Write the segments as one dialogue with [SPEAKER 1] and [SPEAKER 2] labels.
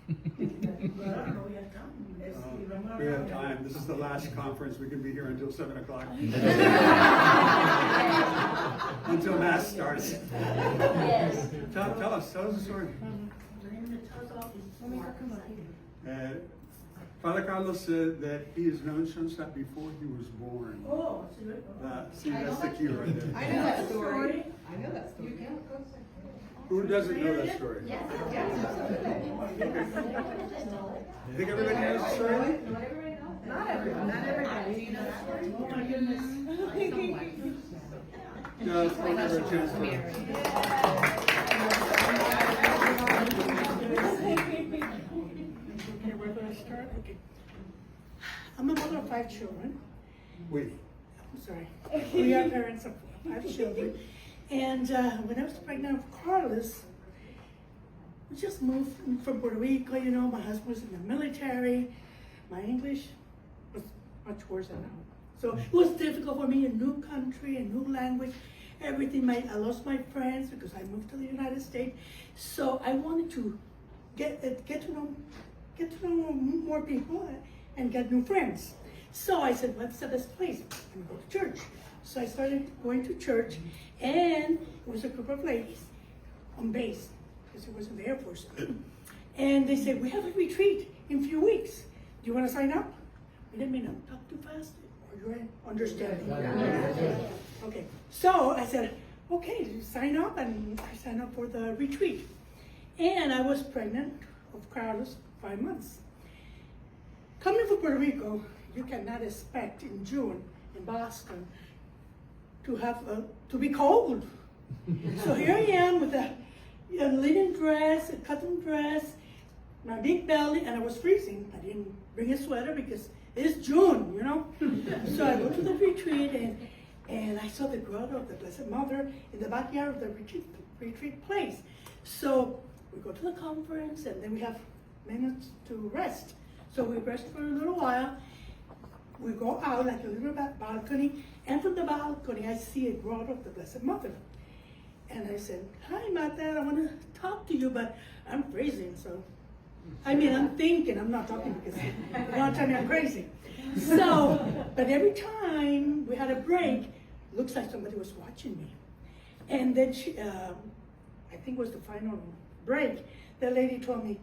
[SPEAKER 1] We have time. This is the last conference. We can be here until 7 o'clock. Until Mass starts.
[SPEAKER 2] Yes.
[SPEAKER 1] Tell us the story. Father Carlos said that he has known Schoenstatt before he was born.
[SPEAKER 2] Oh,
[SPEAKER 1] See, that's the cue right there.
[SPEAKER 3] I know that story. I know that story.
[SPEAKER 1] Who doesn't know that story?
[SPEAKER 2] Yes.
[SPEAKER 1] Think everybody knows the story?
[SPEAKER 3] Not everyone. Not everybody. Do you know that story?
[SPEAKER 2] Oh my goodness.
[SPEAKER 1] No, it's never a chance to.
[SPEAKER 4] Okay, where do I start? Okay. I'm a mother of 5 children.
[SPEAKER 1] Wait.
[SPEAKER 4] I'm sorry. We are parents of 5 children. And when I was pregnant with Carlos, we just moved from Puerto Rico, you know, my husband was in the military. My English was much worse than now. So it was difficult for me, a new country, a new language, everything. I lost my friends because I moved to the United States. So I wanted to get to know more people and get new friends. So I said, what's the best place? I'm going to go to church. So I started going to church, and it was a group of ladies on base, because it was in the Air Force. And they said, we have a retreat in a few weeks. Do you want to sign up? Wait a minute, I'm talking too fast, or you're understanding? Okay, so I said, okay, sign up, and I signed up for the retreat. And I was pregnant of Carlos 5 months. Coming from Puerto Rico, you cannot expect in June in Boston to be cold. So here I am with a linen dress, a cotton dress, my big belly, and I was freezing. I didn't bring a sweater because it's June, you know. So I go to the retreat, and I saw the grotto of the Blessed Mother in the backyard of the retreat place. So we go to the conference, and then we have minutes to rest. So we rest for a little while. We go out like a little balcony, and from the balcony I see a grotto of the Blessed Mother. And I said, hi, Mata, I want to talk to you, but I'm freezing, so. I mean, I'm thinking, I'm not talking because you want to tell me I'm crazy. So, but every time we had a break, looks like somebody was watching me. And then she, I think it was the final break, the lady told me,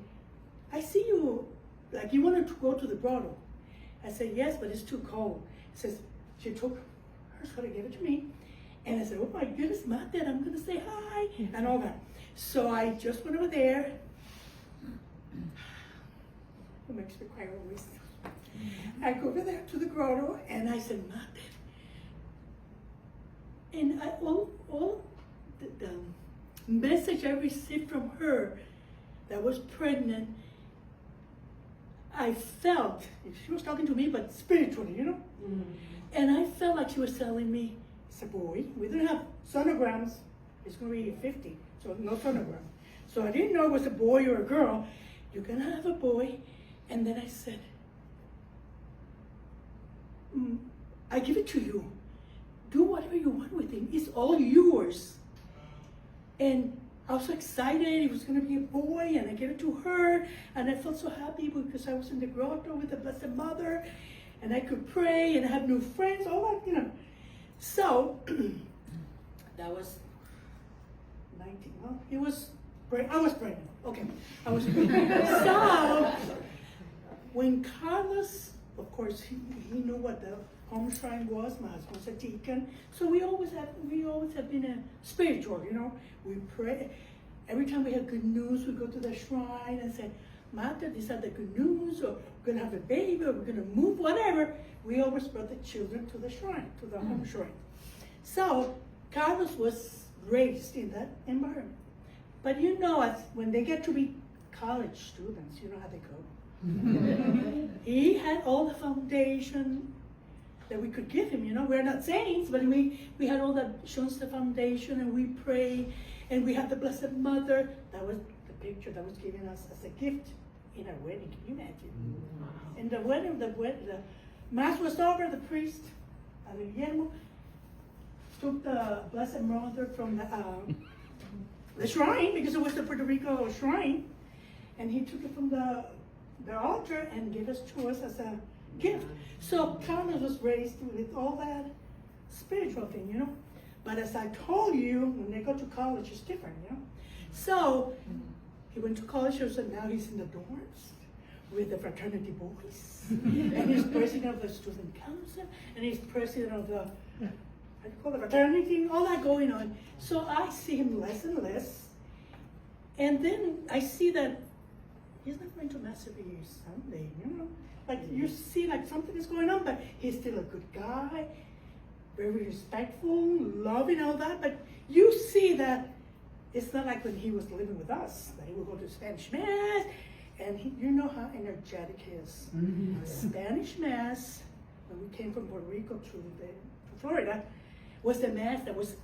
[SPEAKER 4] I see you, like you wanted to go to the grotto. I said, yes, but it's too cold. She took her sweater, gave it to me. And I said, oh my goodness, Mata, I'm going to say hi, and all that. So I just went over there. It makes me cry always. I go over there to the grotto, and I said, Mata. And all the message I received from her that was pregnant, I felt, she was talking to me, but spiritually, you know? Mm-hmm. And I felt like she was telling me, it's a boy. We didn't have sonograms. It's going to be 50, so no sonogram. So I didn't know it was a boy or a girl. You're going to have a boy. And then I said, I give it to you. Do whatever you want with him. It's all yours. And I was so excited. It was going to be a boy, and I gave it to her. And I felt so happy because I was in the grotto with the Blessed Mother, and I could pray and have new friends, all that, you know. So, that was 19, well, I was pregnant, okay, I was pregnant. So, when Carlos, of course, he knew what the home shrine was, my husband was a deacon, so we always have been a spiritual, you know, we pray. Every time we had good news, we go to the shrine and say, Mata, these are the good news, or we're going to have a baby, or we're going to move, whatever. We always brought the children to the shrine, to the home shrine. So, Carlos was raised in that environment. But you know, when they get to be college students, you know how they go. He had all the foundation that we could give him, you know. We're not saints, but we had all that Schoenstatt foundation, and we pray, and we had the Blessed Mother. That was the picture that was given us as a gift in our wedding. Can you imagine? In the wedding, the Mass was over, the priest, Guillermo, took the Blessed Mother from the shrine, because it was the Puerto Rico shrine, and he took it from the altar and gave it to us as a gift. So Carlos was raised with all that spiritual thing, you know. But as I told you, when they go to college, it's different, you know. So he went to college, so now he's in the dorms with the fraternity boys, and he's president of the student council, and he's president of the, how do you call it, fraternity, all that going on. So I see him less and less, and then I see that he's not going to Mass every Sunday, you know. Like you see like something is going on, but he's still a good guy, very respectful, loving, all that, but you see that it's not like when he was living with us, that he would go to Spanish Mass, and you know how energetic he is. Spanish Mass, when we came from Puerto Rico to Florida, was the Mass that was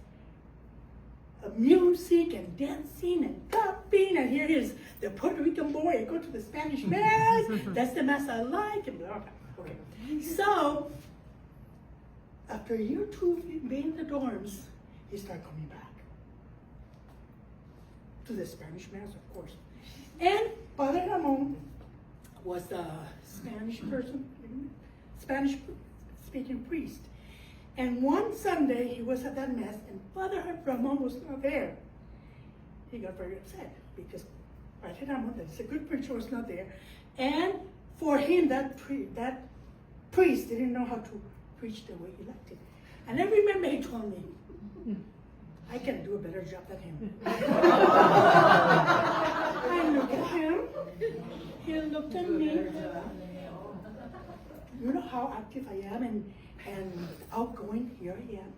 [SPEAKER 4] music and dancing and clapping, and here is the Puerto Rican boy, I go to the Spanish Mass, that's the Mass I like, and blah, blah. Okay. So, after a year or two being in the dorms, he started coming back to the Spanish Mass, of course. And Padre Ramon was a Spanish person, Spanish-speaking priest. And one Sunday, he was at that Mass, and Father Ramon was not there. He got very upset, because Padre Ramon, that's a good preacher, was not there. And for him, that priest didn't know how to preach the way he liked it. And I remember he told me, I can do a better job than him. I look at him, he looked at me. You know how active I am and outgoing. Here I am,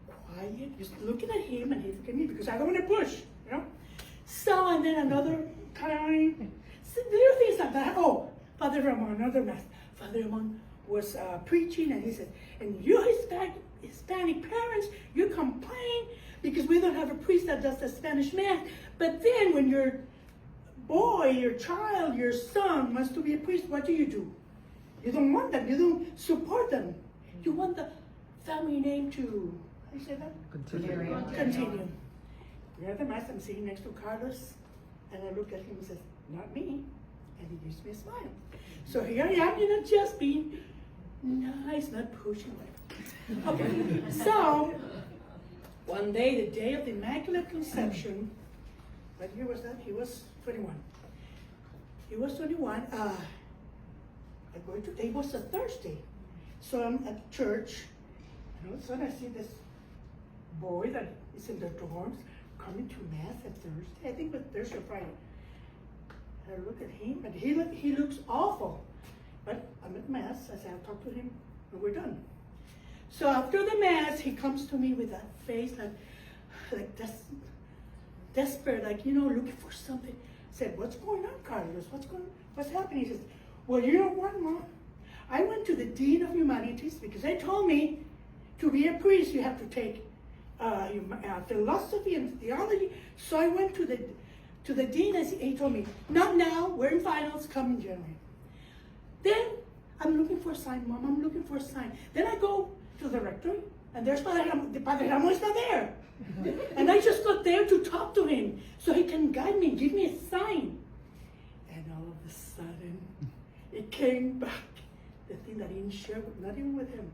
[SPEAKER 4] quiet, just looking at him, and he looked at me because I don't want to push, you know. So, and then another time, so little things like that. Oh, Father Ramon, another Mass. Father Ramon was preaching, and he said, and you Hispanic parents, you complain because we don't have a priest that does the Spanish Mass. But then when your boy, your child, your son wants to be a priest, what do? You don't want them, you don't support them. You want the family name to, how do you say that? Continue. We're at the Mass, I'm sitting next to Carlos, and I look at him and says, not me. And he gives me a smile. So here I am, you know, just being nice, not pushing away. Okay, so one day, the day of the Immaculate Conception, what year was that? He was 21. He was 21. It was a Thursday. So I'm at church, and all of a sudden I see this boy that is in the dorms coming to Mass at Thursday. I think it was Thursday or Friday. I look at him, and he looks awful. But I'm at Mass. I say, I'll talk to him when we're done. So after the Mass, he comes to me with that face like desperate, like, you know, looking for something. I said, what's going on, Carlos? What's happening? He says, well, you know what, Mom? I went to the Dean of Humanities because they told me to be a priest, you have to take philosophy and theology. So I went to the Dean, and he told me, not now, we're in finals, come in January. Then I'm looking for a sign, Mom, I'm looking for a sign. Then I go to the rectory, and there's Padre Ramon is not there. And I just got there to talk to him so he can guide me, give me a sign. And all of a sudden, it came back, the thing that I didn't share, not even with him.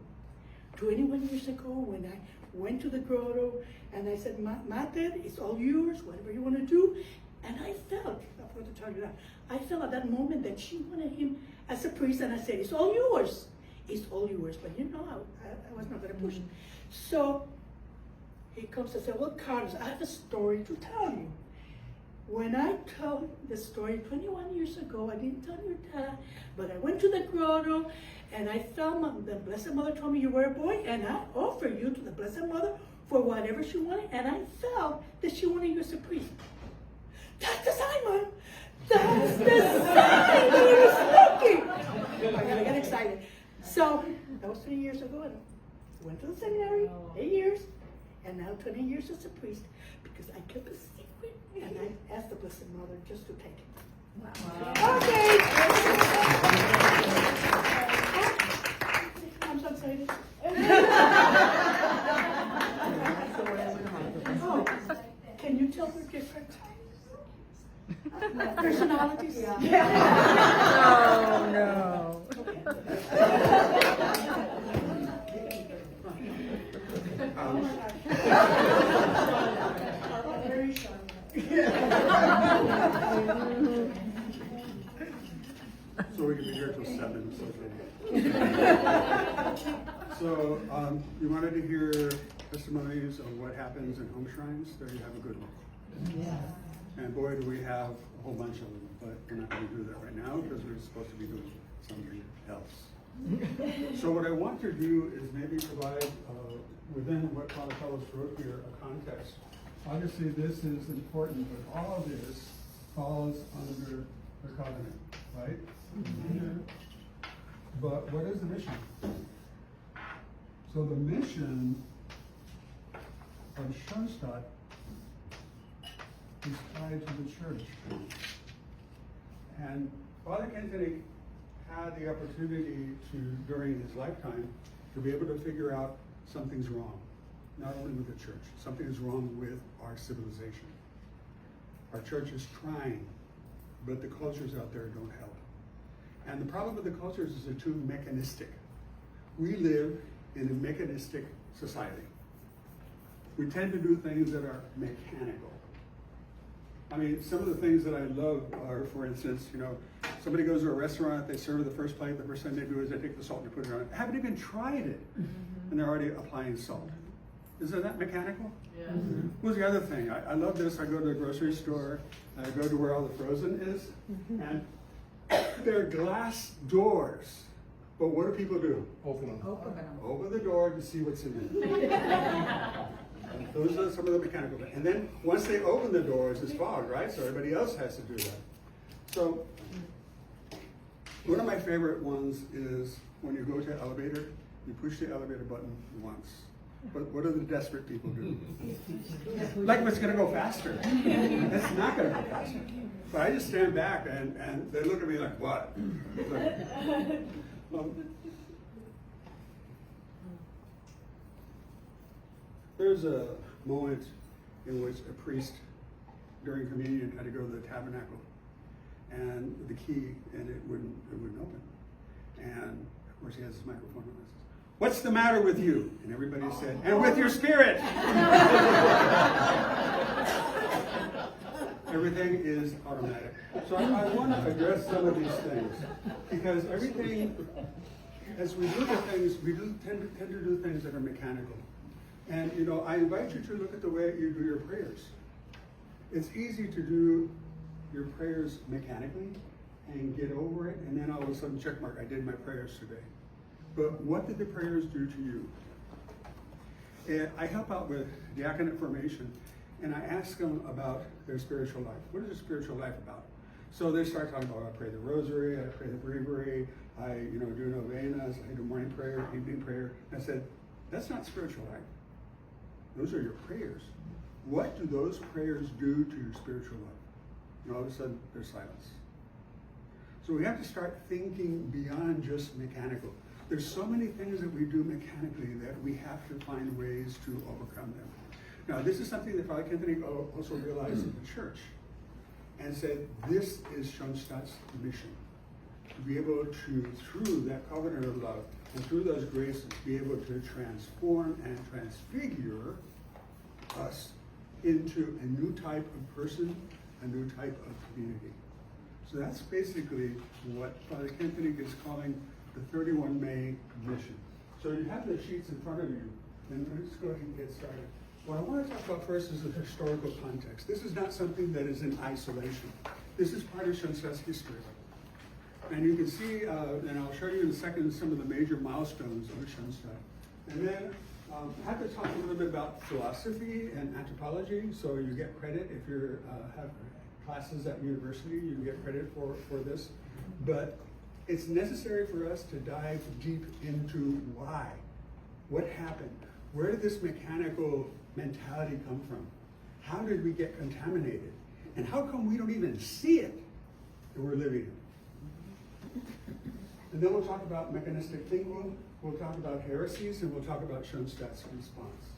[SPEAKER 4] 21 years ago, when I went to the grotto, and I said, Mater, it's all yours, whatever you want to do. And I felt, I forgot to tell you that, I felt at that moment that she wanted him as a priest, and I said, it's all yours. It's all yours. But you know, I was not going to push him. So he comes and says, well, Carlos, I have a story to tell you. When I tell the story 21 years ago, I didn't tell you that, but I went to the grotto, and I felt the Blessed Mother told me you were a boy, and I offered you to the Blessed Mother for whatever she wanted, and I felt that she wanted you as a priest. That's the sign, Mom. That's the sign that he was looking. I got excited. So that was 20 years ago, and I went to the seminary, 8 years, and now 20 years as a priest, because I kept a secret, and I asked the Blessed Mother just to take it. Wow. Okay. I'm so excited. Oh, can you tell we're different? personalities?
[SPEAKER 5] Oh, no.
[SPEAKER 4] Very shy.
[SPEAKER 1] So we can be here till 7, so it's okay. So, you wanted to hear testimonies of what happens in home shrines? There you have a good one. And boy, do we have a whole bunch of them, but we're not going to do that right now because we're supposed to be doing something else. So what I want to do is maybe provide, within what Father Carlos wrote here, a context. Obviously, this is important, but all of this falls under the covenant, right? But what is the mission? So the mission of Schoenstatt is tied to the church. And Father Kentenich had the opportunity to, during his lifetime, to be able to figure out something's wrong. Not only with the church, something is wrong with our civilization. Our church is trying, but the cultures out there don't help. And the problem with the cultures is they're too mechanistic. We live in a mechanistic society. We tend to do things that are mechanical. I mean, some of the things that I love are, for instance, somebody goes to a restaurant, they serve the first plate, the first thing they do is they take the salt and they put it on it. They haven't even tried it, and they're already applying salt. Isn't that mechanical?
[SPEAKER 3] Yeah.
[SPEAKER 1] What's the other thing? I love this. I go to the grocery store, I go to where all the frozen is, and there are glass doors. But what do people do?
[SPEAKER 6] Open them.
[SPEAKER 1] Open the door to see what's in there. Those are some of the mechanical things. And then once they open the doors, it's fogged, right? So everybody else has to do that. So one of my favorite ones is when you go to an elevator, you push the elevator button once. But what do the desperate people do? Like it's gonna go faster. It's not gonna go faster. But I just stand back and they look at me like, what? There's a moment in which a priest during communion had to go to the tabernacle and the key, and it wouldn't open. And of course he has his microphone on. He says, "What's the matter with you?" And everybody said, "And with your spirit." Everything is automatic. So I want to address some of these things because everything, as we look at things, we do tend to do things that are mechanical. And I invite you to look at the way you do your prayers. It's easy to do your prayers mechanically and get over it, and then all of a sudden, check mark, I did my prayers today. But what did the prayers do to you? And I help out with diaconate formation, and I ask them about their spiritual life. What is their spiritual life about? So they start talking about, I pray the rosary, I pray the breviary, I do novenas, I do morning prayer, evening prayer. And I said, that's not spiritual life. Those are your prayers. What do those prayers do to your spiritual life? And all of a sudden, there's silence. So we have to start thinking beyond just mechanical. There's so many things that we do mechanically that we have to find ways to overcome them. Now, this is something that Father Kentenich also realized in the church and said, this is Schoenstatt's mission. To be able to, through that covenant of love and through those graces, be able to transform and transfigure us into a new type of person, a new type of community. So that's basically what Father Kentenich is calling the 31 May mission. So you have the sheets in front of you, and let's go ahead and get started. What I want to talk about first is the historical context. This is not something that is in isolation. This is part of Schoenstatt's history. And you can see, and I'll show you in a second, some of the major milestones of Schoenstatt. And then I have to talk a little bit about philosophy and anthropology, so you get credit if you have classes at university, you get credit for this. But it's necessary for us to dive deep into why. What happened? Where did this mechanical mentality come from? How did we get contaminated? And how come we don't even see it and we're living it? And then we'll talk about mechanistic thinking, we'll talk about heresies, and we'll talk about Schoenstatt's response.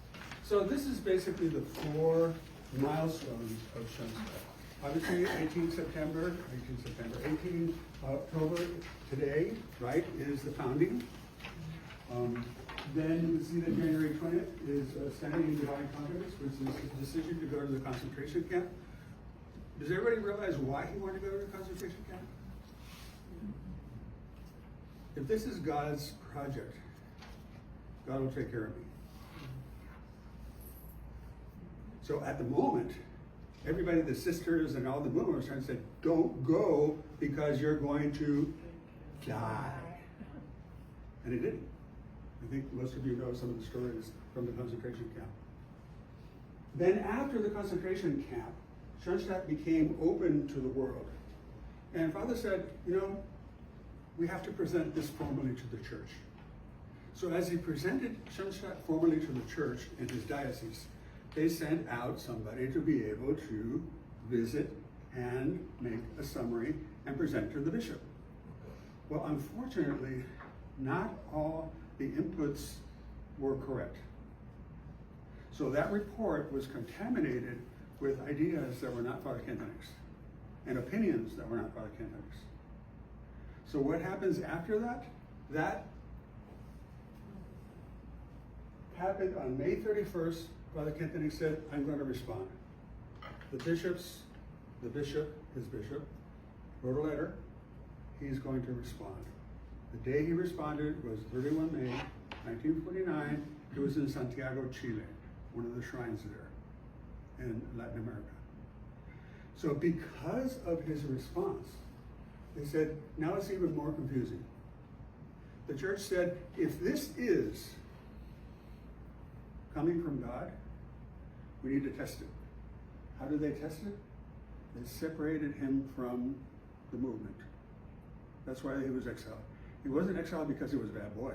[SPEAKER 1] So this is basically the 4 milestones of Schoenstatt. obviously 18 October, today, right, is the founding. Then you see that January 20th is standing in divine confidence, which is the decision to go to the concentration camp. Does everybody realize why he wanted to go to the concentration camp? If this is God's project, God will take care of me. So at the moment, everybody, the sisters and all the movement was trying to say, don't go because you're going to die. And it didn't. I think most of you know some of the stories from the concentration camp. Then after the concentration camp, Schoenstatt became open to the world. And Father said, we have to present this formally to the church. So as he presented Schoenstatt formally to the church in his diocese, they sent out somebody to be able to visit and make a summary and present to the bishop. Well, unfortunately, not all the inputs were correct. So that report was contaminated with ideas that were not Father Cantonics and opinions that were not Father Cantonics. So what happens after that? That happened on May 31st. Father Cantonic said, I'm going to respond. The bishop, his bishop, wrote a letter. He's going to respond. The day he responded was 31 May 1949. It was in Santiago, Chile, one of the shrines there in Latin America. So because of his response, they said, now it's even more confusing. The church said, if this is coming from God, we need to test it. How did they test it? They separated him from the movement. That's why he was exiled. He wasn't exiled because he was a bad boy.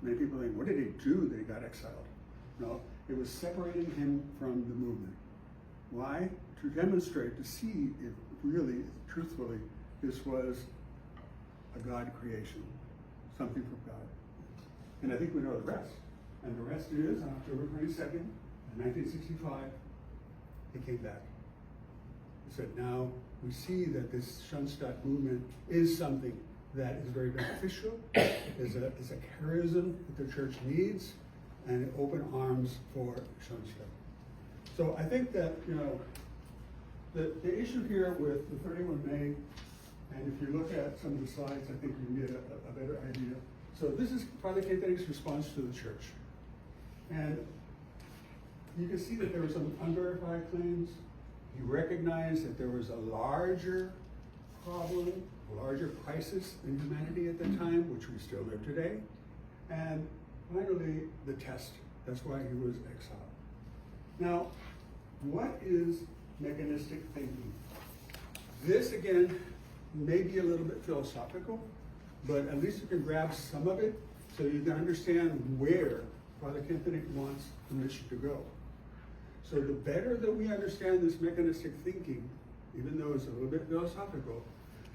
[SPEAKER 1] Many people think, what did he do that he got exiled? No, it was separating him from the movement. Why? To demonstrate, to see if really, truthfully, this was a God creation, something from God. And I think we know the rest. And the rest is, on October 22nd, 1965, he came back. He said, now we see that this Schoenstatt movement is something that is very beneficial, is a charism that the church needs, and open arms for Schoenstatt. So I think that, the issue here with the 31 May, and if you look at some of the slides, I think you can get a better idea. So this is Father Cantonics' response to the church. And you can see that there were some unverified claims. He recognized that there was a larger problem, a larger crisis in humanity at the time, which we still live today. And finally, the test. That's why he was exiled. Now, what is mechanistic thinking? This, again, may be a little bit philosophical, but at least you can grab some of it so you can understand where Father Cantonic wants the mission to go. So the better that we understand this mechanistic thinking, even though it's a little bit philosophical,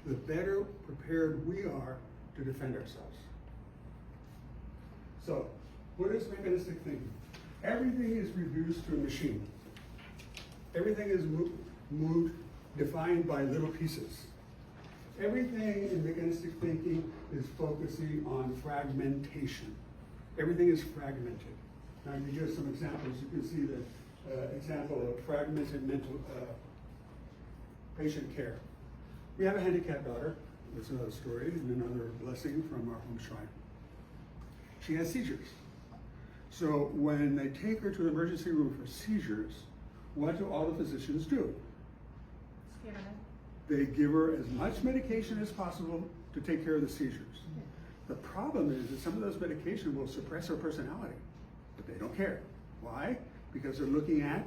[SPEAKER 1] the better prepared we are to defend ourselves. So, what is mechanistic thinking? Everything is reduced to a machine. Everything is moved, defined by little pieces. Everything in mechanistic thinking is focusing on fragmentation. Everything is fragmented. Now, to give some examples, you can see the example of fragmented mental patient care. We have a handicapped daughter. That's another story and another blessing from our home shrine. She has seizures. So when they take her to the emergency room for seizures, what do all the physicians do? They give her as much medication as possible to take care of the seizures. The problem is that some of those medications will suppress her personality, but they don't care. Why? Because they're looking at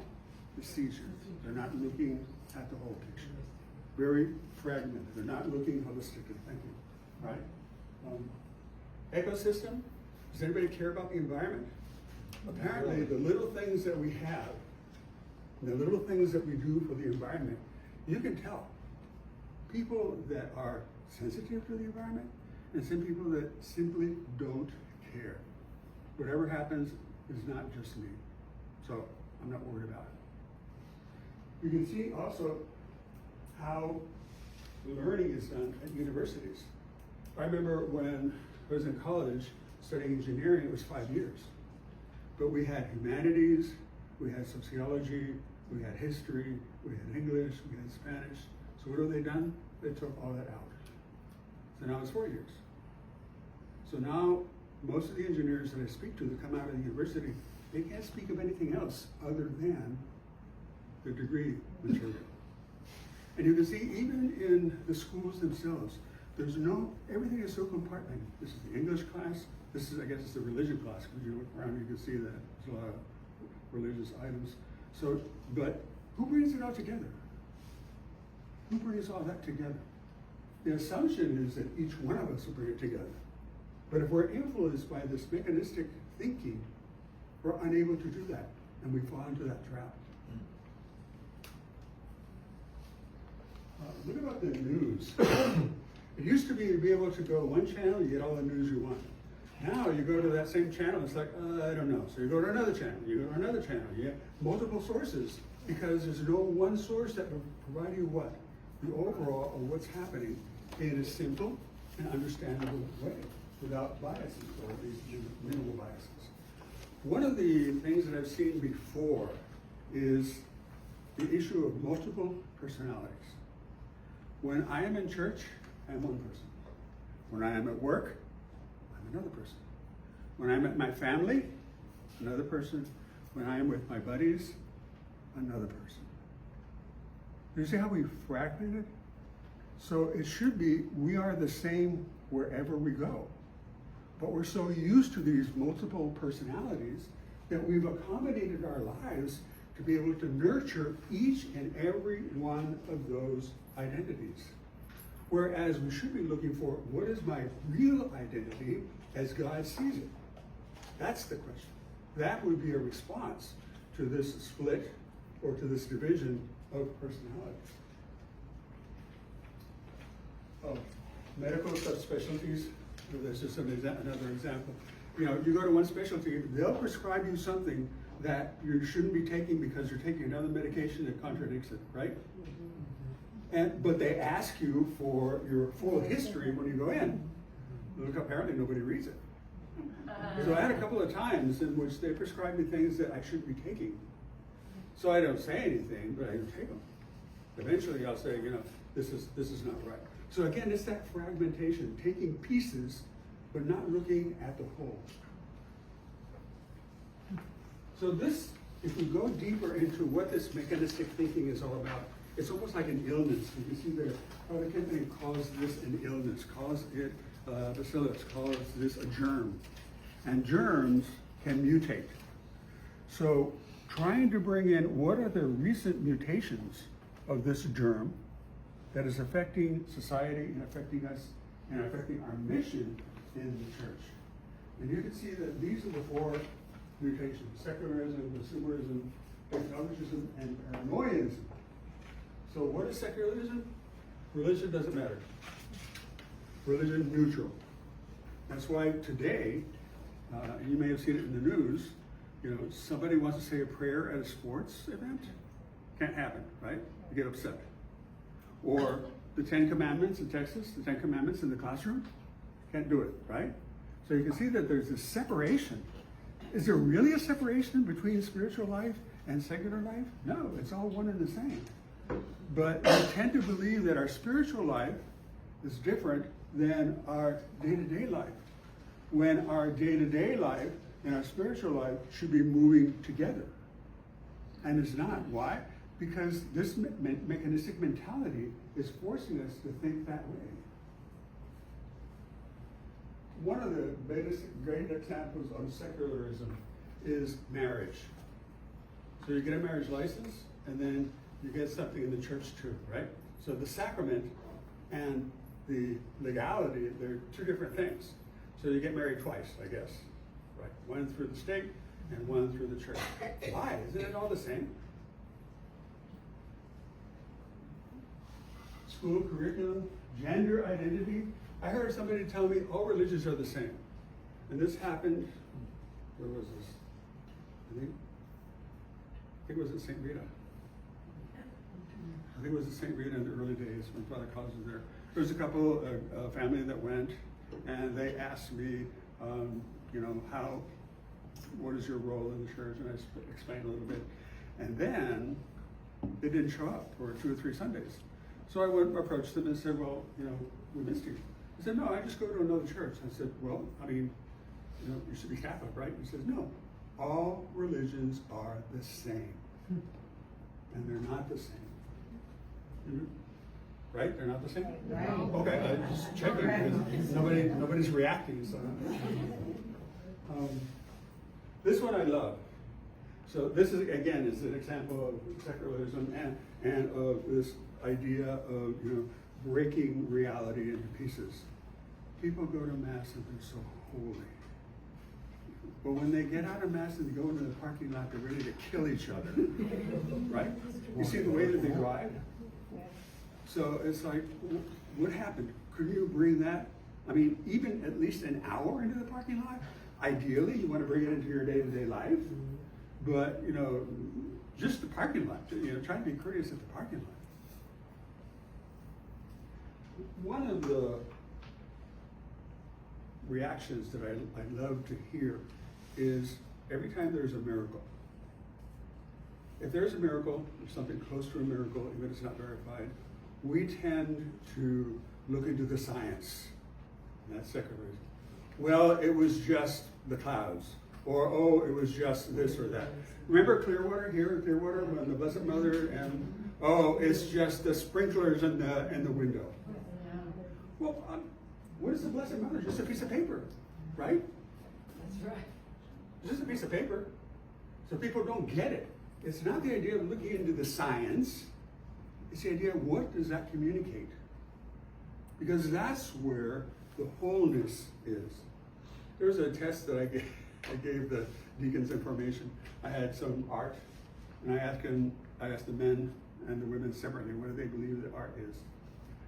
[SPEAKER 1] the seizures. They're not looking at the whole picture. Very fragmented. They're not looking holistically. Thank you. Right? Ecosystem. Does anybody care about the environment? Apparently, the little things that we have, the little things that we do for the environment, you can tell. People that are sensitive to the environment and some people that simply don't care. Whatever happens is not just me. So I'm not worried about You can see also how learning is done at universities. I remember when I was in college studying engineering, it was 5 years. But we had humanities, we had sociology, we had history, we had English, we had Spanish. So what have they done? They took all that out. So now it's 4 years. So now most of the engineers that I speak to that come out of the university, they can't speak of anything else other than the degree material. And you can see even in the schools themselves, everything is so compartmented. This is the English class, this is, I guess it's the religion class, because you look around, you can see that there's a lot of religious items. So, but who brings it all together? Who brings all that together? The assumption is that each one of us will bring it together. But if we're influenced by this mechanistic thinking, we're unable to do that, and we fall into that trap. What about the news? It used to be able to go one channel, you get all the news you want. Now you go to that same channel, it's like, I don't know. So you go to another channel, you go to another channel, you get multiple sources, because there's no one source that will provide you what? The overall of what's happening in a simple and understandable way, without biases, or at least minimal biases. One of the things that I've seen before is the issue of multiple personalities. When I am in church, I am one person. When I am at work, I'm another person. When I'm at my family, another person. When I am with my buddies, another person. You see how we fragmented? So it should be, we are the same wherever we go. But we're so used to these multiple personalities that we've accommodated our lives to be able to nurture each and every one of those identities. Whereas we should be looking for, what is my real identity as God sees it? That's the question. That would be a response to this split or to this division of personalities. Oh, medical subspecialties. That's just another example. You know, you go to one specialty, they'll prescribe you something that you shouldn't be taking because you're taking another medication that contradicts it, right? But they ask you for your full history when you go in. Look, apparently nobody reads it. So I had a couple of times in which they prescribed me things that I shouldn't be taking. So I don't say anything, but I don't take them. Eventually I'll say, you know, this is not right. So again, it's that fragmentation, taking pieces, but not looking at the whole. So this, if we go deeper into what this mechanistic thinking is all about, it's almost like an illness. You can see there, how the company calls this an illness, calls it bacillus, calls this a germ. And germs can mutate. So trying to bring in what are the recent mutations of this germ that is affecting society and affecting us and affecting our mission in the church. And you can see that these are the four mutations: secularism, consumerism, technologism, and paranoianism. So what is secularism? Religion doesn't matter. Religion neutral. That's why today, you may have seen it in the news, you know, somebody wants to say a prayer at a sports event. Can't happen, right? You get upset. Or the 10 Commandments in Texas, the 10 Commandments in the classroom, can't do it, right? So you can see that there's this separation. Is there really a separation between spiritual life and secular life? No, it's all one and the same. But we tend to believe that our spiritual life is different than our day-to-day life, when our day-to-day life and our spiritual life should be moving together. And it's not. Why? Because this mechanistic mentality is forcing us to think that way. One of the great examples of secularism is marriage. So you get a marriage license, and then you get something in the church too, right? So the sacrament and the legality, they're two different things. So you get married twice, I guess, right? One through the state and one through the church. Why? Isn't it all the same? School curriculum, gender identity. I heard somebody tell me all religions are the same. And this happened, where was this? I think it was at St. Rita. I think it was at St. Rita in the early days when Father Collins was there. There was a couple, a family that went, and they asked me, you know, what is your role in the church? And I explained a little bit. And then they didn't show up for 2 or 3 Sundays. So I went approached them and said, well, you know, we missed you. He said, no, I just go to another church. I said, well, I mean, you know, you should be Catholic, right? He says, no, all religions are the same. And they're not the same. Right? They're not the same?
[SPEAKER 3] Right.
[SPEAKER 1] Okay, I just checking because nobody's reacting. So. This one I love. So this is, again, is an example of secularism and of this idea of, you know, breaking reality into pieces. People go to Mass and they're so holy. But when they get out of Mass and they go into the parking lot, they're ready to kill each other. Right? You see the way that they drive? So it's like, what happened? Couldn't you bring that, I mean, even at least an hour into the parking lot? Ideally, you want to bring it into your day-to-day life. But, you know, just the parking lot, you know, try to be courteous at the parking lot. One of the reactions that I love to hear is every time there's a miracle. If there's a miracle, or something close to a miracle, even if it's not verified, we tend to look into the science. And that's secularism. Well, it was just the clouds. Or, oh, it was just this or that. Remember Clearwater, here in Clearwater, when the Blessed Mother and, oh, it's just the sprinklers in the window. Well, what is the Blessed Mother? Just a piece of paper, right?
[SPEAKER 2] That's right.
[SPEAKER 1] Just a piece of paper. So people don't get it. It's not the idea of looking into the science. It's the idea of what does that communicate? Because that's where the wholeness is. There was a test that I gave the deacons information. I had some art, and I asked the men and the women separately, what do they believe that art is?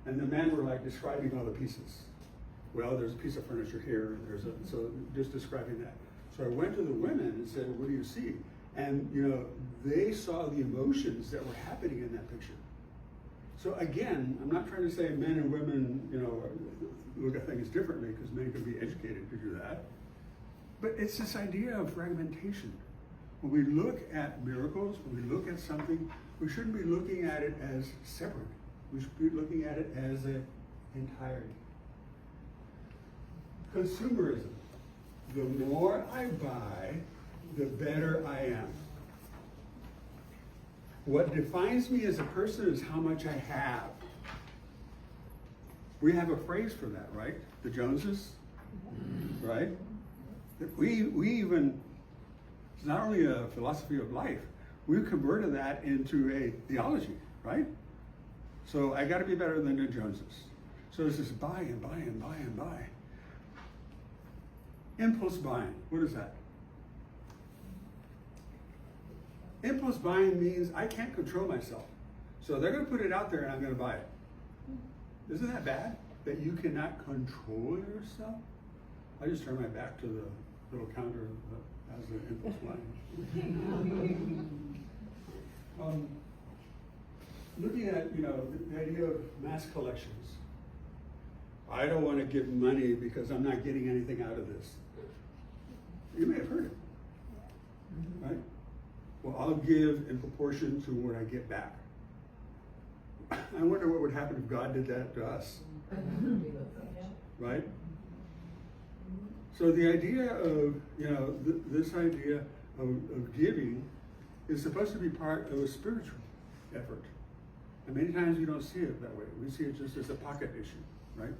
[SPEAKER 1] And the men were like describing all the pieces. Well, there's a piece of furniture here, and so just describing that. So I went to the women and said, what do you see? And, you know, they saw the emotions that were happening in that picture. So again, I'm not trying to say men and women, you know, look at things differently, because men can be educated to do that. But it's this idea of fragmentation. When we look at miracles, when we look at something, we shouldn't be looking at it as separate. We should be looking at it as an entirety. Consumerism. The more I buy, the better I am. What defines me as a person is how much I have. We have a phrase for that, right? The Joneses, right? We even, it's not only a philosophy of life, we've converted that into a theology, right? So I got to be better than the Joneses. So it's this buy and buy and buy and buy. Impulse buying, what is that? Impulse buying means I can't control myself. So they're going to put it out there and I'm going to buy it. Isn't that bad? That you cannot control yourself? I just turn my back to the little counter that has the impulse buying. Looking at, you know, the idea of mass collections. I don't want to give money because I'm not getting anything out of this. You may have heard it, right? Well, I'll give in proportion to what I get back. I wonder what would happen if God did that to us, right? So the idea of, you know, this idea of giving is supposed to be part of a spiritual effort. And many times we don't see it that way. We see it just as a pocket issue, right?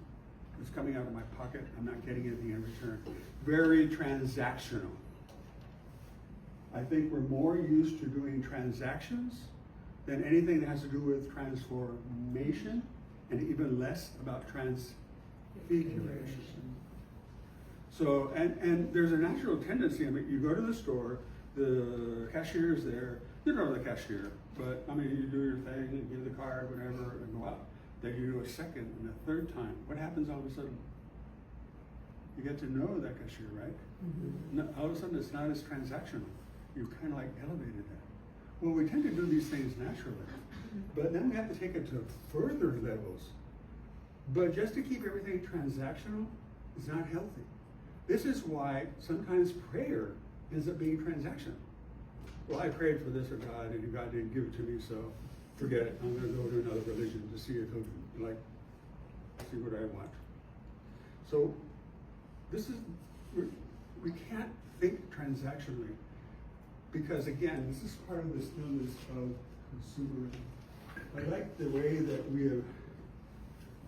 [SPEAKER 1] It's coming out of my pocket. I'm not getting anything in return. Very transactional. I think we're more used to doing transactions than anything that has to do with transformation, and even less about transfiguration. So, and there's a natural tendency. I mean, you go to the store, the cashier is there. You know the cashier, but I mean, you do your thing, you give the card, whatever, and go out. Then you do a second and a third time. What happens all of a sudden? You get to know that cashier, right? Mm-hmm. No, all of a sudden, it's not as transactional. You kind of like elevated that. Well, we tend to do these things naturally, but then we have to take it to further levels. But just to keep everything transactional is not healthy. This is why sometimes prayer ends up being transactional. Well, I prayed for this or God, and God didn't give it to me, so forget it. I'm going to go to another religion to see if he'll, like, see what I want. So this is, we can't think transactionally, because again, this is part of this illness of consumerism. I like the way that we have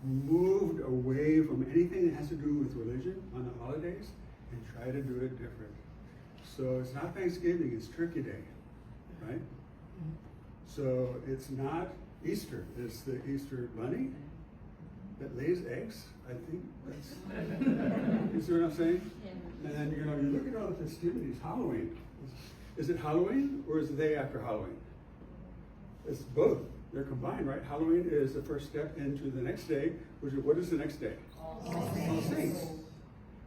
[SPEAKER 1] moved away from anything that has to do with religion on the holidays and try to do it different. So it's not Thanksgiving, it's Turkey Day, right? So it's not Easter, it's the Easter bunny that lays eggs. I think that's, you see what I'm saying? And then, you know, you look at all the festivities, Halloween. Is it Halloween or is it the day after Halloween? It's both. They're combined, right? Halloween is the first step into the next day, which is, what is the next day? All Saints.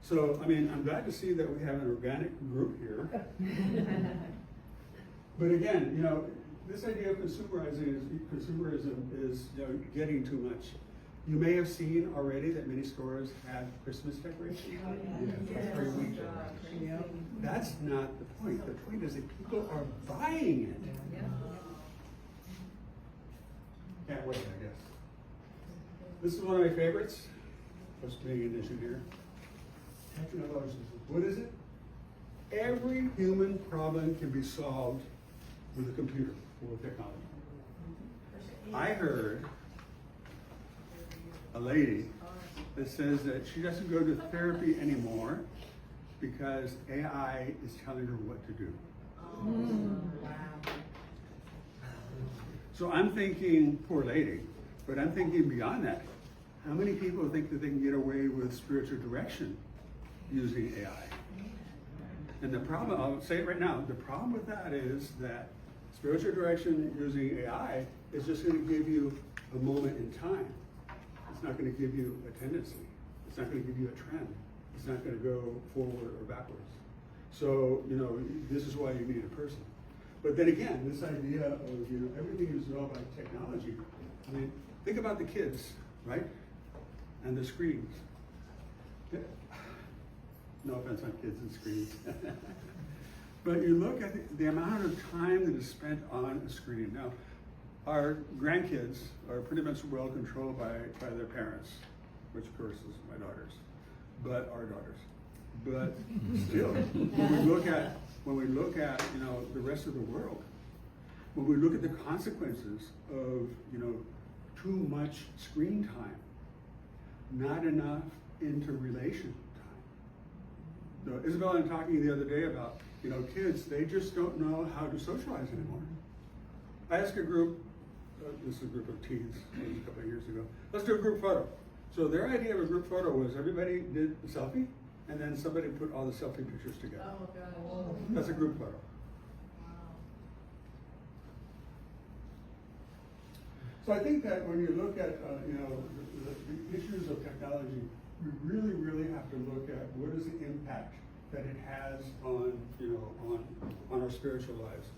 [SPEAKER 1] So, I mean, I'm glad to see that we have an organic group here. But again, you know, this idea of consumerism is, you know, getting too much. You may have seen already that many stores have Christmas decorations. That's not the point. The point is that people are buying it. Can't wait, I guess. This is one of my favorites. What's being an issue here? What is it? Every human problem can be solved with a computer or with technology. I heard a lady that says that she doesn't go to therapy anymore because AI is telling her what to do. So I'm thinking, poor lady, but I'm thinking beyond that. How many people think that they can get away with spiritual direction using AI? And the problem, I'll say it right now, the problem with that is that spiritual direction using AI is just going to give you a moment in time. It's not going to give you a tendency. It's not going to give you a trend. It's not going to go forward or backwards. So, you know, this is why you need a person. But then again, this idea of, you know, everything is all by technology. I mean, think about the kids, right? And the screens. No offense on kids and screens. But you look at the amount of time that is spent on a screen. Now, our grandkids are pretty much well controlled by their parents, which of course is my daughters, but our daughters. But still, when we look at you know the rest of the world, when we look at the consequences of you know too much screen time, not enough interrelation time. So Isabel and I were talking the other day about you know kids, they just don't know how to socialize anymore. I asked a group, this is a group of teens a couple of years ago, let's do a group photo. So their idea of a group photo was everybody did a selfie, and then somebody put all the selfie pictures together.
[SPEAKER 3] Oh, God.
[SPEAKER 1] That's a group photo. So I think that when you look at you know the issues of technology, you really, really have to look at what is the impact that it has on you know on our spiritual lives.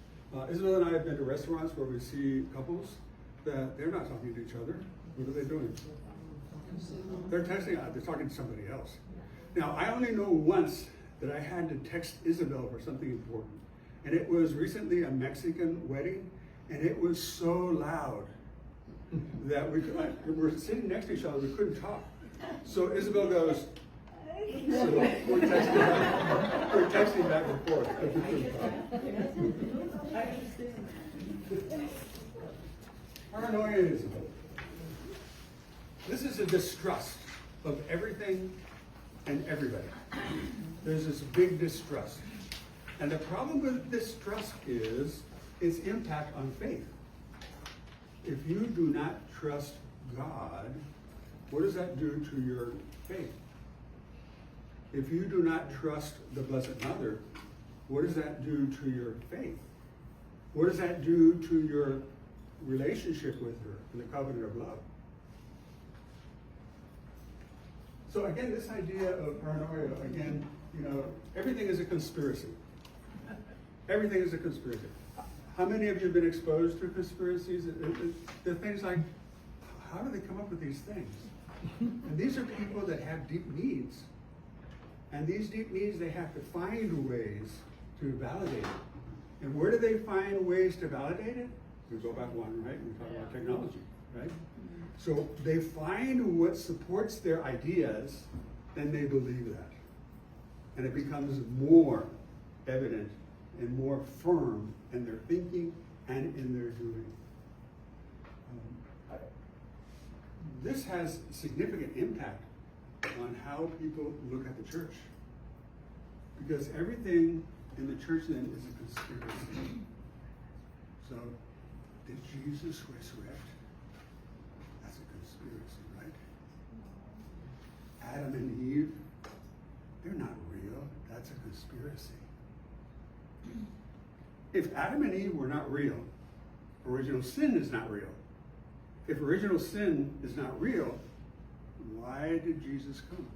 [SPEAKER 1] Isabel and I have been to restaurants where we see couples that they're not talking to each other. What are they doing? They're texting. They're talking to somebody else. Now, I only know once that I had to text Isabel for something important. And it was recently a Mexican wedding, and it was so loud that we were sitting next to each other, we couldn't talk. So Isabel goes, so we're texting back and forth because we couldn't talk. Paranoia is this is a distrust of everything and everybody. There's this big distrust. And the problem with distrust is its impact on faith. If you do not trust God, what does that do to your faith? If you do not trust the Blessed Mother, what does that do to your faith? What does that do to your relationship with her in the covenant of love? So again, this idea of paranoia, again, you know, everything is a conspiracy. Everything is a conspiracy. How many of you have been exposed to conspiracies? They're things like, how do they come up with these things? And these are people that have deep needs. And these deep needs, they have to find ways to validate it. And where do they find ways to validate it? We go back one, right? We talk about technology, right? So they find what supports their ideas, then they believe that. And it becomes more evident and more firm in their thinking and in their doing. This has significant impact on how people look at the church. Because everything in the church then is a conspiracy. So, did Jesus resurrect? That's a conspiracy, right? Adam and Eve, they're not real. That's a conspiracy. If Adam and Eve were not real, original sin is not real. If original sin is not real, why did Jesus come?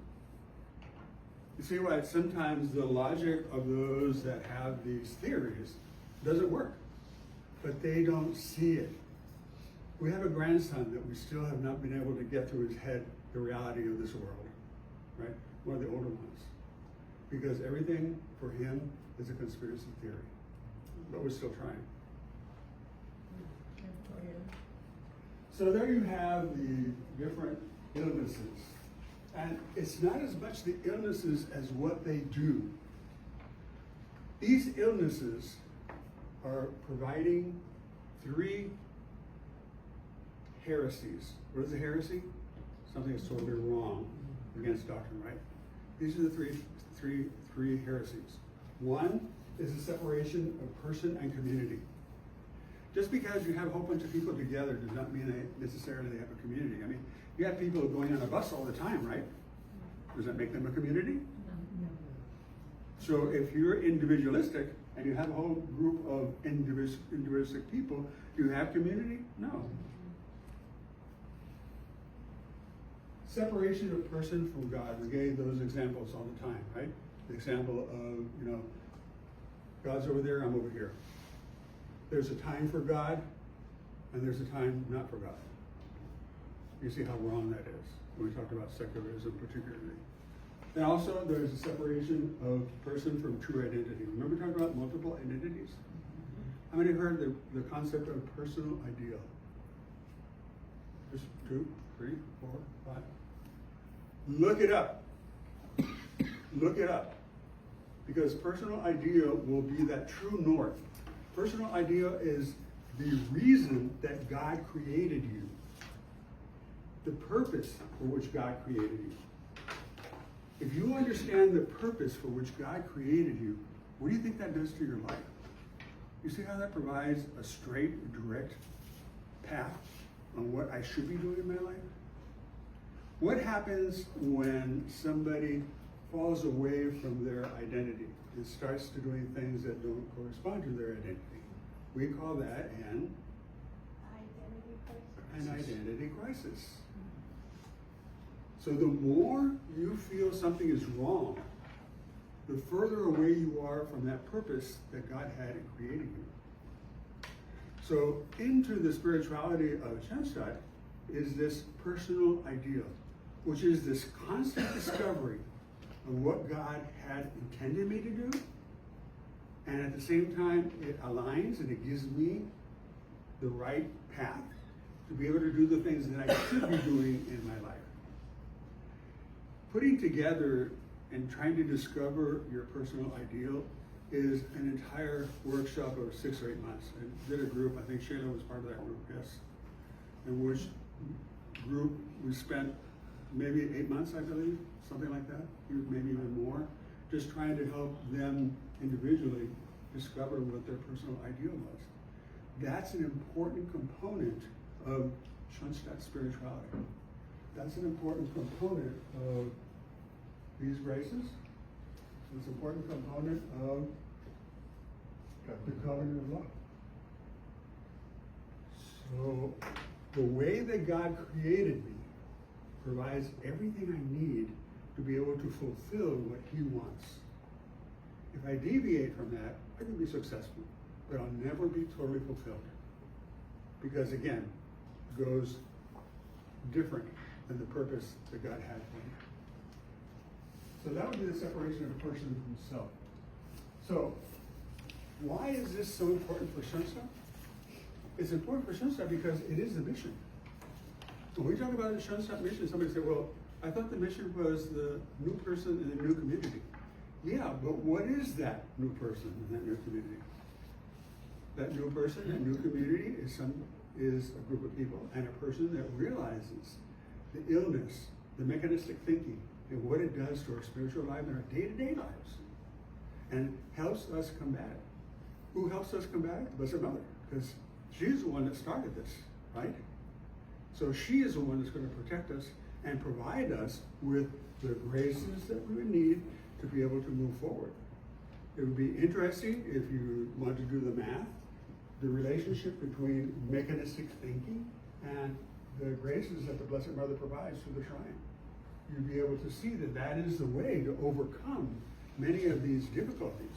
[SPEAKER 1] You see why sometimes the logic of those that have these theories doesn't work, but they don't see it. We have a grandson that we still have not been able to get through his head the reality of this world, right? One of the older ones. Because everything for him is a conspiracy theory, but we're still trying. So there you have the different illnesses. And it's not as much the illnesses as what they do. These illnesses are providing 3 heresies. What is a heresy? Something that's totally wrong against doctrine, right? These are the three heresies. One is the separation of person and community. Just because you have a whole bunch of people together does not mean they necessarily have a community. I mean, you have people going on a bus all the time, right? Does that make them a community? No. So if you're individualistic and you have a whole group of individualistic people, do you have community? No. Separation of person from God. We gave those examples all the time, right? The example of, God's over there, I'm over here. There's a time for God, and there's a time not for God. You see how wrong that is when we talk about secularism particularly. And also there's a separation of person from true identity. Remember talking about multiple identities? How many have heard the concept of personal ideal? Just 2, 3, 4, 5. Look it up. Look it up. Because personal ideal will be that true north. Personal ideal is the reason that God created you. The purpose for which God created you. If you understand the purpose for which God created you, what do you think that does to your life? You see how that provides a straight, direct path on what I should be doing in my life? What happens when somebody falls away from their identity and starts to doing things that don't correspond to their identity? We call that an identity crisis. So the more you feel something is wrong, the further away you are from that purpose that God had in creating you. So into the spirituality of Schoenstatt is this personal ideal, which is this constant discovery of what God had intended me to do, and at the same time it aligns and it gives me the right path to be able to do the things that I should be doing in my life. Putting together and trying to discover your personal ideal is an entire workshop of 6 or 8 months. I did a group, I think Shayla was part of that group, yes, in which group we spent maybe 8 months, I believe, something like that, maybe even more, just trying to help them individually discover what their personal ideal was. That's an important component of Schoenstatt spirituality. That's an important component of these graces. It's an important component of the covenant of love. So the way that God created me provides everything I need to be able to fulfill what He wants. If I deviate from that, I can be successful, but I'll never be totally fulfilled. Because again, it goes different than the purpose that God had for me. So that would be the separation of a person from himself. So, why is this so important for Schoenstatt? It's important for Schoenstatt because it is the mission. When we talk about the Schoenstatt mission, somebody say, well, I thought the mission was the new person in the new community. Yeah, but what is that new person in that new community? That new person, that new community is a group of people and a person that realizes the illness, the mechanistic thinking, and what it does to our spiritual life and our day-to-day lives, and helps us combat it. Who helps us combat it? The Blessed Mother, because she's the one that started this, right? So she is the one that's going to protect us and provide us with the graces that we would need to be able to move forward. It would be interesting if you want to do the math, the relationship between mechanistic thinking and the graces that the Blessed Mother provides through the shrine. You'd be able to see that that is the way to overcome many of these difficulties,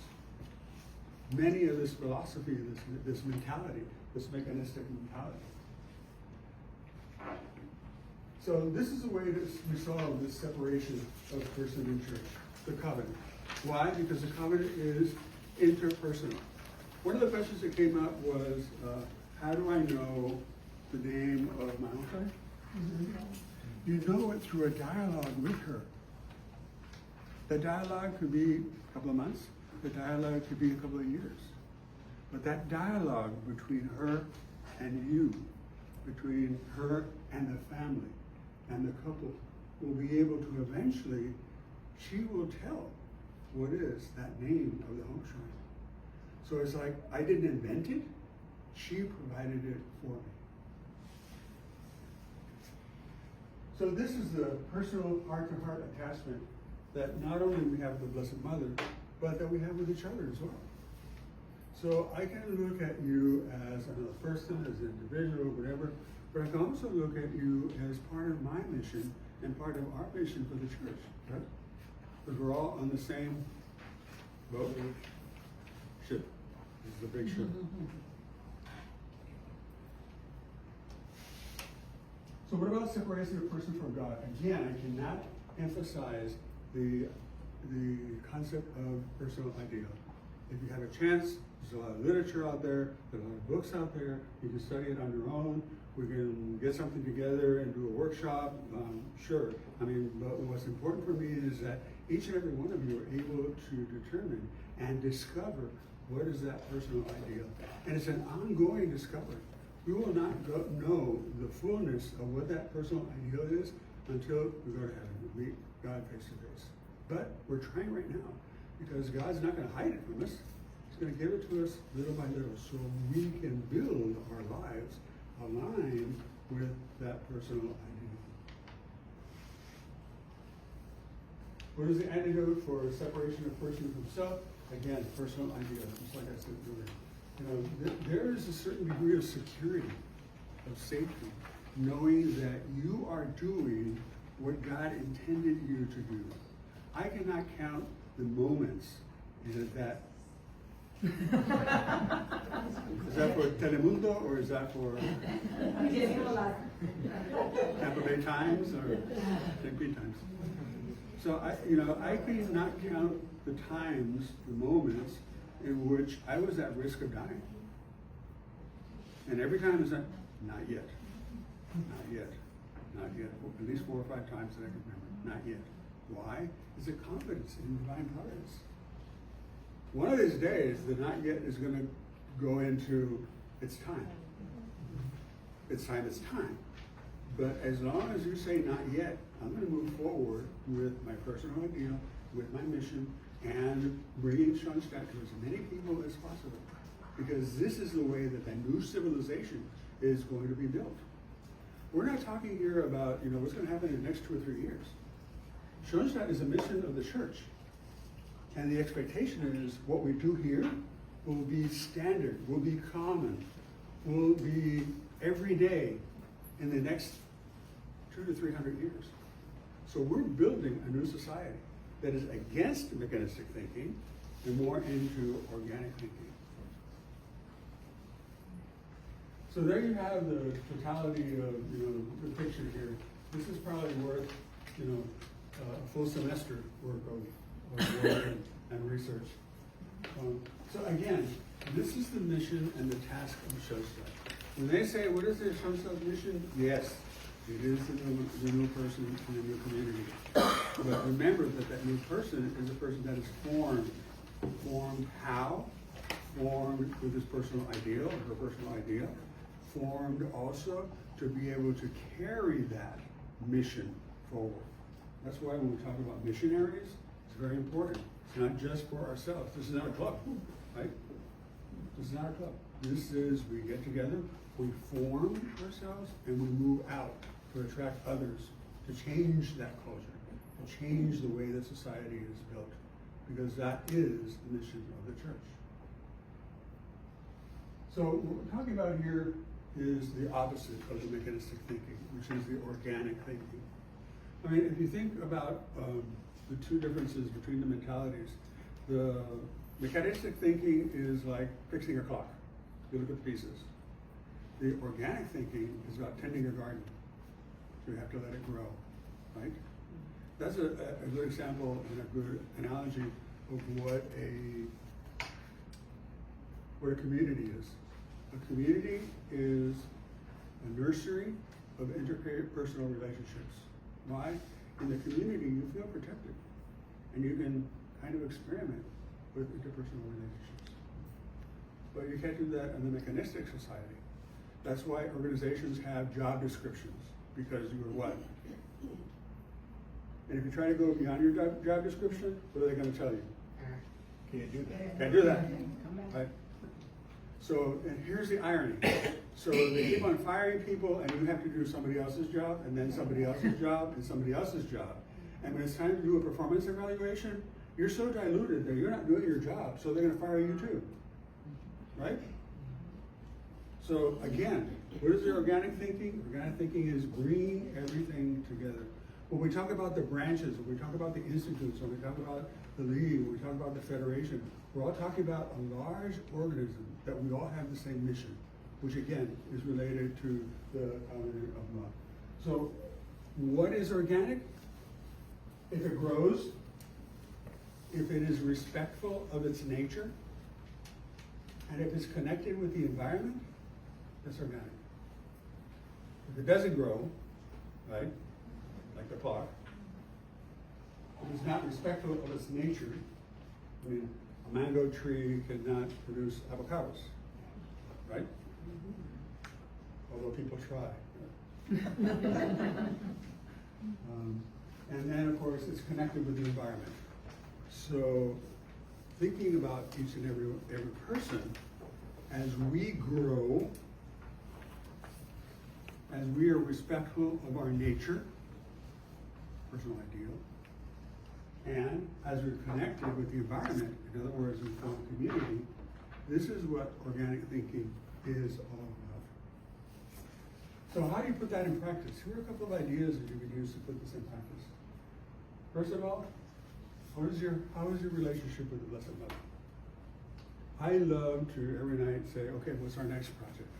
[SPEAKER 1] many of this philosophy, this mentality, this mechanistic mentality. So this is the way that we solve this separation of person and church, the covenant. Why? Because the covenant is interpersonal. One of the questions that came up was, how do I know the name of my uncle? You know it through a dialogue with her. The dialogue could be a couple of months. The dialogue could be a couple of years. But that dialogue between her and you, between her and the family and the couple, will be able to eventually, she will tell what is that name of the home shrine. So it's like, I didn't invent it, she provided it for me. So this is the personal heart-to-heart attachment that not only we have with the Blessed Mother, but that we have with each other as well. So I can look at you as another person, as an individual, whatever, but I can also look at you as part of my mission and part of our mission for the church, right? Because we're all on the same boat, ship. This is a big ship. So what about separation of a person from God? Again, I cannot emphasize the concept of personal ideal. If you have a chance, there's a lot of literature out there, there's a lot of books out there, you can study it on your own, we can get something together and do a workshop, sure. I mean, but what's important for me is that each and every one of you are able to determine and discover what is that personal ideal. And it's an ongoing discovery. We will not know the fullness of what that personal ideal is until we go to heaven and meet God face to face. But we're trying right now because God's not going to hide it from us. He's going to give it to us little by little so we can build our lives aligned with that personal ideal. What is the antidote for separation of person from self? Again, personal ideal, just like I said earlier. You know, there is a certain degree of security, of safety, knowing that you are doing what God intended you to do. I cannot count the moments that. Is that for Telemundo or is that for Tampa Bay Times or St. Pete Times? So I cannot count the times, the moments in which I was at risk of dying. And every time is that, not yet, not yet, not yet. At least 4 or 5 times that I can remember, not yet. Why? It's a confidence in divine providence. One of these days, the not yet is going to go into it's time. It's time, it's time. But as long as you say not yet, I'm going to move forward with my personal ideal, with my mission, and bringing Schoenstatt to as many people as possible. Because this is the way that the new civilization is going to be built. We're not talking here about what's going to happen in the next 2 or 3 years. Schoenstatt is a mission of the church. And the expectation is what we do here will be standard, will be common, will be every day in the next 200 to 300 years. So we're building a new society that is against mechanistic thinking and more into organic thinking. So there you have the totality of, the picture here. This is probably worth, a full semester work of work and research. So again, this is the mission and the task of Schoenstatt. When they say, what is the Schoenstatt mission? Yes, it is the new person in the new community. But remember that that new person is a person that is formed. Formed how? Formed with his personal ideal, her personal idea. Formed also to be able to carry that mission forward. That's why when we talk about missionaries, it's very important. It's not just for ourselves. This is not a club, right? This is not a club. This is, we get together, we form ourselves, and we move out to attract others, to change that culture, to change the way that society is built, because that is the mission of the church. So what we're talking about here is the opposite of the mechanistic thinking, which is the organic thinking. I mean, if you think about the two differences between the mentalities, the mechanistic thinking is like fixing a clock. You look at the pieces. The organic thinking is about tending a garden. So you have to let it grow, right? That's a good example and a good analogy of what a community is. A community is a nursery of interpersonal relationships. Why? In the community, you feel protected, and you can kind of experiment with interpersonal relationships. But you can't do that in the mechanistic society. That's why organizations have job descriptions, because you are what? And if you try to go beyond your job description, what are they going to tell you? Can't do that. Can't do that. Right? So, and here's the irony. So they keep on firing people, and you have to do somebody else's job, and then somebody else's job, and somebody else's job. And when it's time to do a performance evaluation, you're so diluted that you're not doing your job, so they're going to fire you too. Right? So again, what is the organic thinking? Organic thinking is bringing everything together. When we talk about the branches, when we talk about the institutes, when we talk about the league, when we talk about the federation, we're all talking about a large organism that we all have the same mission, which again is related to the covenant of love. So what is organic? If it grows, if it is respectful of its nature, and if it's connected with the environment, that's organic. If it doesn't grow, right, like the clock, if it's not respectful of its nature, I mean, a mango tree cannot produce avocados, right? Although people try. And then, of course, it's connected with the environment. So, thinking about each and every person, as we grow, as we are respectful of our nature, personal ideal, and as we're connected with the environment, in other words, we form a community, this is what organic thinking is all about. So how do you put that in practice? Here are a couple of ideas that you could use to put this in practice. First of all, how is your relationship with the Blessed Mother? I love to every night say, okay, what's our next project?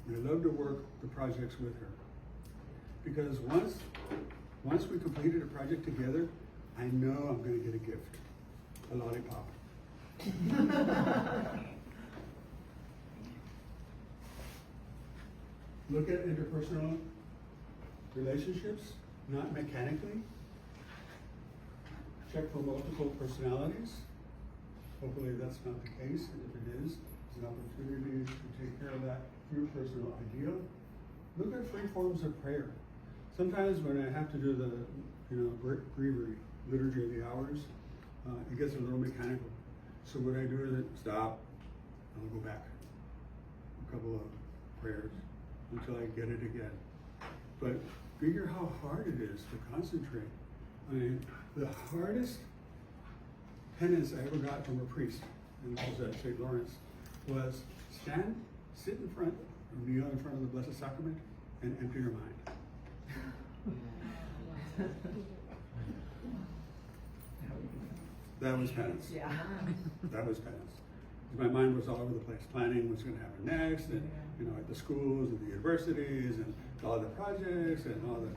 [SPEAKER 1] And I love to work the projects with her. Because once we completed a project together, I know I'm going to get a gift, a lollipop. Look at interpersonal relationships, not mechanically. Check for multiple personalities. Hopefully that's not the case, and if it is, it's an opportunity to take care of that through personal ideal. Look at free forms of prayer. Sometimes when I have to do the, breviary, liturgy of the hours, it gets a little mechanical. So what I do is stop, and I'll go back a couple of prayers until I get it again. But figure how hard it is to concentrate. I mean, the hardest penance I ever got from a priest, and this was at St. Lawrence, was sit in front, or kneel in front of the Blessed Sacrament, and empty your mind. That was penance.
[SPEAKER 3] Yeah.
[SPEAKER 1] That was penance. My mind was all over the place, planning what's going to happen next, and you know, at the schools and the universities, and all the projects, and all the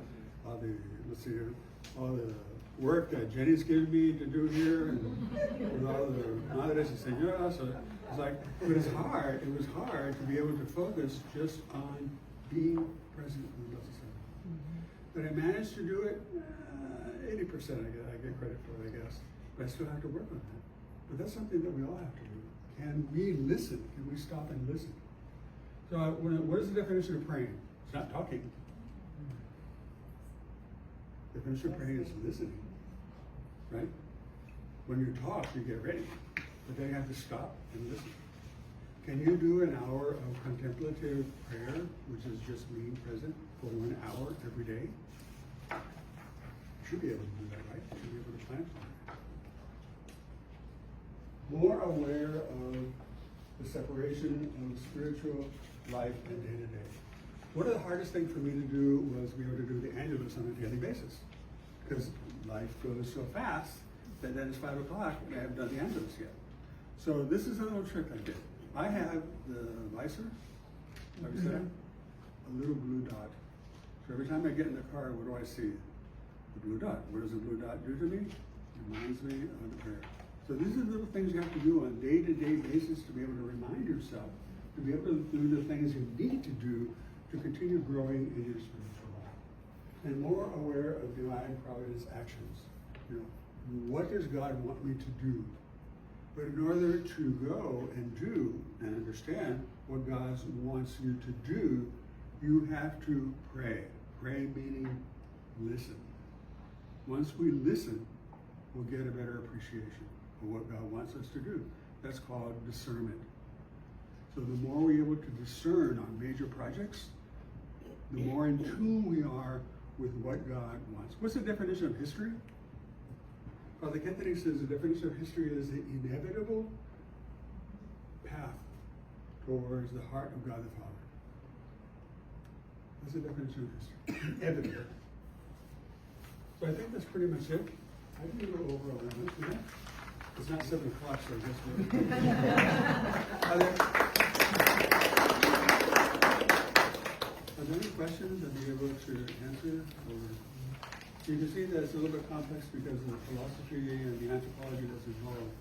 [SPEAKER 1] let's see, all the work that Jenny's given me to do here, and with all the Madres y Señoras. So it's like, it was hard. It was hard to be able to focus just on being present in the Blessed Sacrament. But I managed to do it 80%. I get credit for it, I guess. But I still have to work on that. But that's something that we all have to do. Can we listen? Can we stop and listen? So what is the definition of praying? It's not talking. The definition of praying is listening, right? When you talk, you get ready, but then you have to stop and listen. Can you do an hour of contemplative prayer, which is just being present for 1 hour every day? You should be able to do that, right? You should be able to plan for it. More aware of the separation of spiritual life and day-to-day. One of the hardest things for me to do was be able to do the Angelus on a daily basis, because life goes so fast that then it's 5 o'clock and I haven't done the Angelus yet. So this is a little trick I did. I have the visor, like I said, a little blue dot. So every time I get in the car, what do I see? The blue dot. What does the blue dot do to me? It reminds me of the prayer. So these are the little things you have to do on a day-to-day basis to be able to remind yourself, to be able to do the things you need to do to continue growing in your spiritual life. And more aware of divine providence actions. You know, what does God want me to do? But in order to go and do and understand what God wants you to do, you have to pray. Pray meaning listen. Once we listen, we'll get a better appreciation of what God wants us to do. That's called discernment. So the more we're able to discern on major projects, the more in tune we are with what God wants. What's the definition of history? Father Kennedy says the definition of history is the inevitable path towards the heart of God the Father. That's the definition of history. Inevitable. So I think that's pretty much it. I did a little over on that. Yeah? It's not 7 o'clock, so I guess we're... Are there any questions I'd be able to answer? Or you can see that it's a little bit complex because of the philosophy and the anthropology that's involved.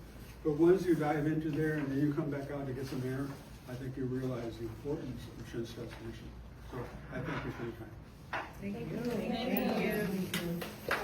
[SPEAKER 1] But once you dive into there and then you come back out to get some air, I think you realize the importance of Schoenstatt's mission. So I thank you for your time.
[SPEAKER 3] Thank you. Thank you.